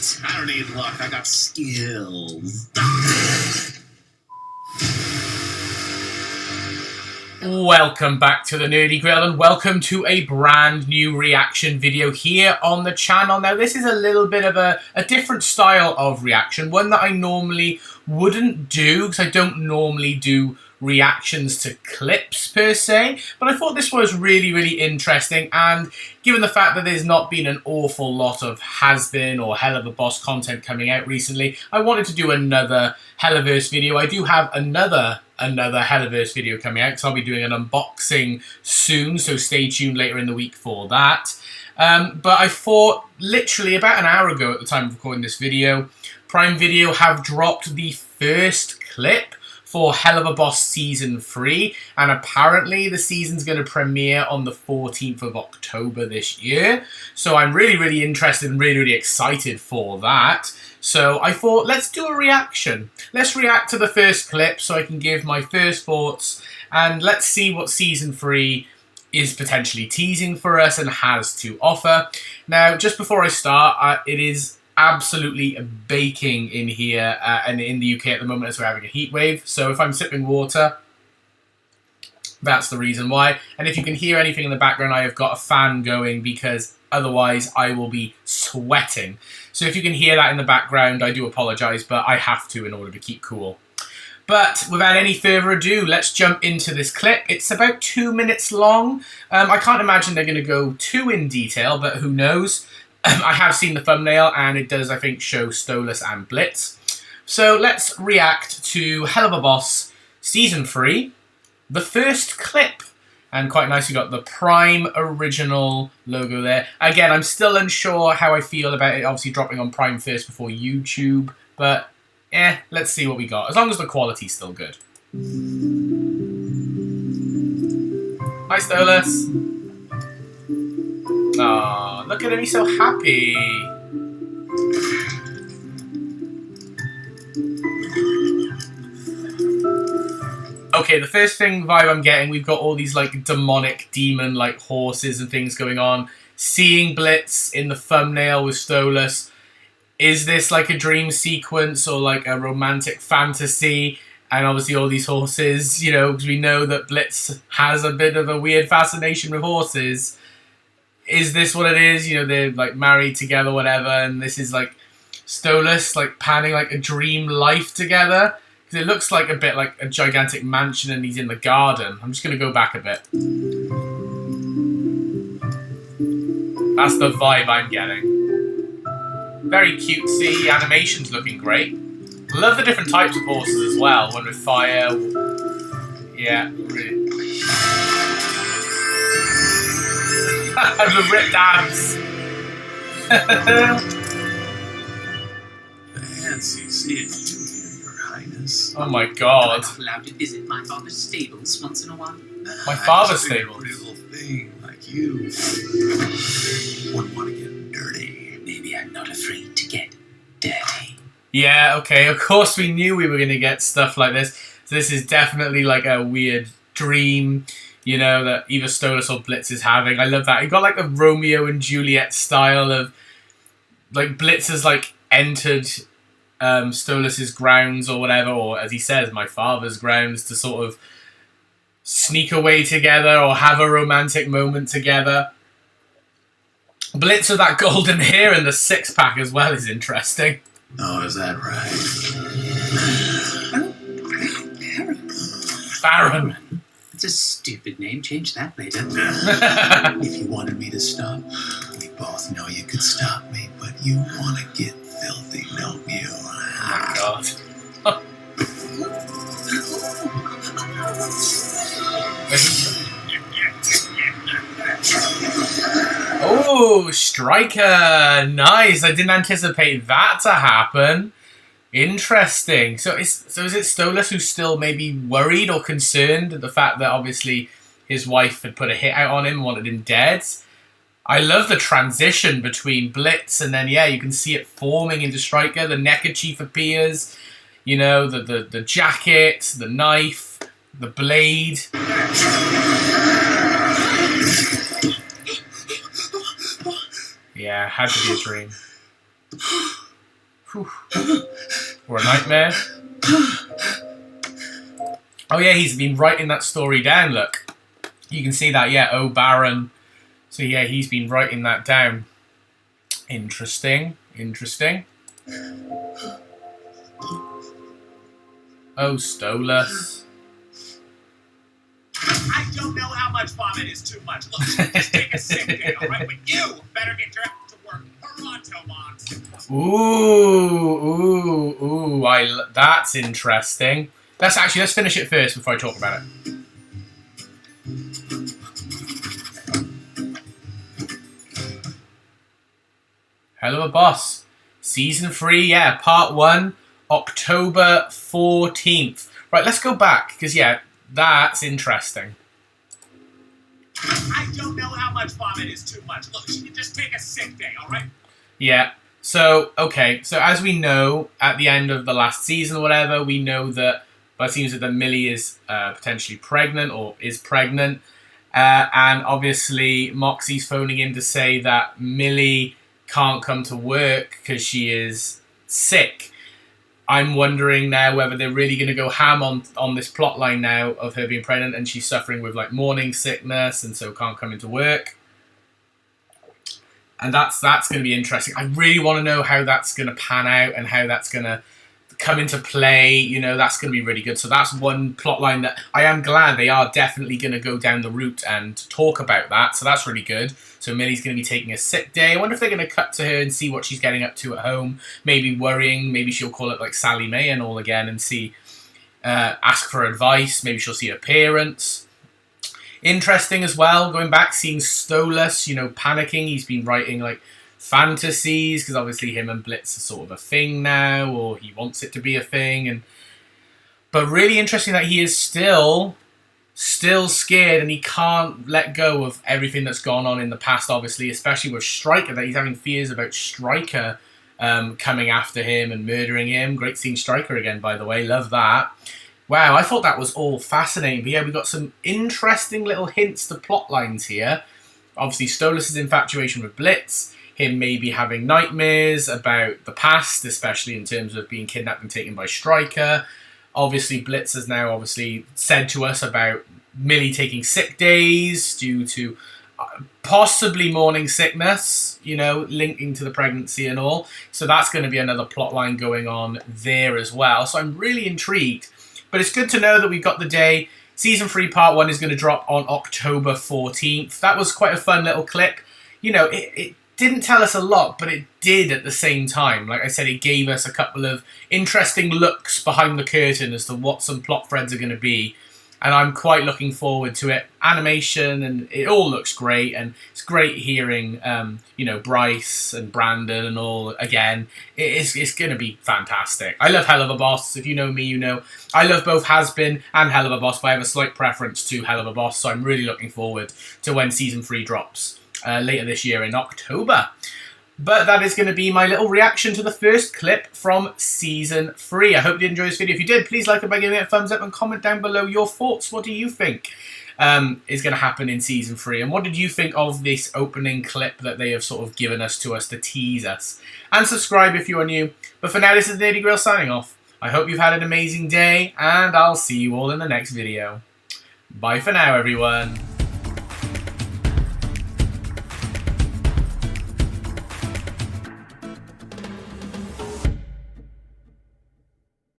it. I don't need luck. I got skills. Welcome back to the Nerdy Grill and welcome to a brand new reaction video here on the channel. Now this is a little bit of a different style of reaction, one that I normally wouldn't do because I don't normally do reactions to clips per se, but I thought this was really interesting, and given the fact that there's not been an awful lot of Has-Been or Helluva Boss content coming out recently, I wanted to do another Helluverse video. I do have another Helluverse video coming out because I'll be doing an unboxing soon, so stay tuned later in the week for that. But I thought literally about an hour ago at the time of recording this video, Prime Video have dropped the first clip for Helluva Boss Season 3, and apparently the season's going to premiere on the 14th of October this year. So I'm really interested and really excited for that. So I thought, let's do a reaction. Let's react to the first clip so I can give my first thoughts, and let's see what Season 3 is potentially teasing for us and has to offer. Now, just before I start, it is absolutely baking in here and in the UK at the moment as we're having a heat wave. So if I'm sipping water, that's the reason why. And if you can hear anything in the background, I have got a fan going because otherwise I will be sweating. So if you can hear that in the background, I do apologise, but I have to in order to keep cool. But without any further ado, let's jump into this clip. It's about 2 minutes long. I can't imagine they're going to go too in detail, but who knows? I have seen the thumbnail, and it does, I think, show Stolas and Blitz. So let's react to Helluva Boss Season 3, the first clip. And quite nice, you got the Prime original logo there. Again, I'm still unsure how I feel about it obviously dropping on Prime first before YouTube, but let's see what we got, as long as the quality's still good. Hi, Stolas. Aw, look at him, he's so happy. Okay, the first vibe I'm getting, we've got all these like demonic demon like horses and things going on. Seeing Blitz in the thumbnail with Stolas. Is this like a dream sequence or like a romantic fantasy? And obviously all these horses, you know, because we know that Blitz has a bit of a weird fascination with horses. Is this what it is? You know, they're like married together, whatever, and this is like Stolas like planning like a dream life together. Because it looks like a bit like a gigantic mansion and he's in the garden. I'm just going to go back a bit. That's the vibe I'm getting. Very cutesy, animation's looking great. Love the different types of horses as well. One with fire. Yeah, really. The ripped abs. Fancy seeing you here, Your Highness. Oh my god. I'm allowed to visit my father's stables once in a while. My father's stables. A pretty little thing like you wouldn't want to get dirty. Maybe I'm not afraid to get dirty. Yeah, okay, of course we knew we were going to get stuff like this. So this is definitely like a weird dream, you know, that either Stolas or Blitz is having. I love that. You got like a Romeo and Juliet style of, like, Blitz has like entered Stolas's grounds or whatever, or as he says, my father's grounds, to sort of sneak away together or have a romantic moment together. Blitz with that golden hair and the six-pack as well is interesting. Oh, is that right? Baron. It's a stupid name. Change that later. If you wanted me to stop, we both know you could stop me, but you want to get filthy, don't you? Oh my god. Oh, Striker! Nice! I didn't anticipate that to happen. Interesting. So is it Stolas who's still maybe worried or concerned at the fact that obviously his wife had put a hit out on him and wanted him dead? I love the transition between Blitz and then, yeah, you can see it forming into Striker. The neckerchief appears, you know, the jacket, the knife, the blade. Yeah, had to be a dream. Whew. Or a nightmare. Oh yeah, he's been writing that story down, look. You can see that, yeah, oh Baron. So yeah, he's been writing that down. Interesting, interesting. Oh, Stolas. I don't know how much vomit is too much. Look, just take a sick day, all right? But you better get your ass to work. Toronto box. Ooh, that's interesting. Let's finish it first before I talk about it. Helluva Boss. Season 3, yeah, Part 1, October 14th. Right, let's go back, because, yeah, that's interesting. I don't know how much vomit is too much. Look, you can just take a sick day, all right? Yeah. So, okay. So, as we know, at the end of the last season or whatever, we know that, but it seems that Millie is potentially pregnant or is pregnant. And obviously, Moxie's phoning in to say that Millie can't come to work because she is sick. I'm wondering now whether they're really going to go ham on this plot line now of her being pregnant and she's suffering with like morning sickness and so can't come into work. And that's going to be interesting. I really want to know how that's going to pan out and how that's going to come into play. You know, that's going to be really good. So that's one plot line that I am glad they are definitely going to go down the route and talk about that. So that's really good. So Millie's going to be taking a sick day. I wonder if they're going to cut to her and see what she's getting up to at home. Maybe worrying. Maybe she'll call it like Sally Mae and all again and see, ask for advice. Maybe she'll see her parents. Interesting as well, going back, seeing Stolas, you know, panicking. He's been writing like fantasies because obviously him and Blitz are sort of a thing now, or he wants it to be a thing. But really interesting that he is still scared and he can't let go of everything that's gone on in the past, obviously, especially with Stryker, that he's having fears about Stryker coming after him and murdering him. Great seeing Stryker again, by the way. Love that. Wow, I thought that was all fascinating. But yeah, we got some interesting little hints to plot lines here. Obviously, Stolas' infatuation with Blitz, him maybe having nightmares about the past, especially in terms of being kidnapped and taken by Stryker. Obviously, Blitz has now said to us about Millie taking sick days due to possibly morning sickness, you know, linking to the pregnancy and all. So that's going to be another plot line going on there as well. So I'm really intrigued. But it's good to know that we've got the day. Season 3 Part 1 is going to drop on October 14th. That was quite a fun little clip. You know, it didn't tell us a lot, but it did at the same time. Like I said, it gave us a couple of interesting looks behind the curtain as to what some plot threads are going to be. And I'm quite looking forward to it. Animation, and it all looks great. And it's great hearing, you know, Bryce and Brandon and all again. It's going to be fantastic. I love Helluva Boss. If you know me, you know. I love both Has-Been and Helluva Boss, but I have a slight preference to Helluva Boss. So I'm really looking forward to when Season 3 drops later this year in October. But that is going to be my little reaction to the first clip from Season 3. I hope you enjoyed this video. If you did, please like it by giving it a thumbs up and comment down below your thoughts. What do you think is going to happen in Season 3? And what did you think of this opening clip that they have sort of given us to tease us? And subscribe if you are new. But for now, this is Nerdy Grill signing off. I hope you've had an amazing day, and I'll see you all in the next video. Bye for now, everyone.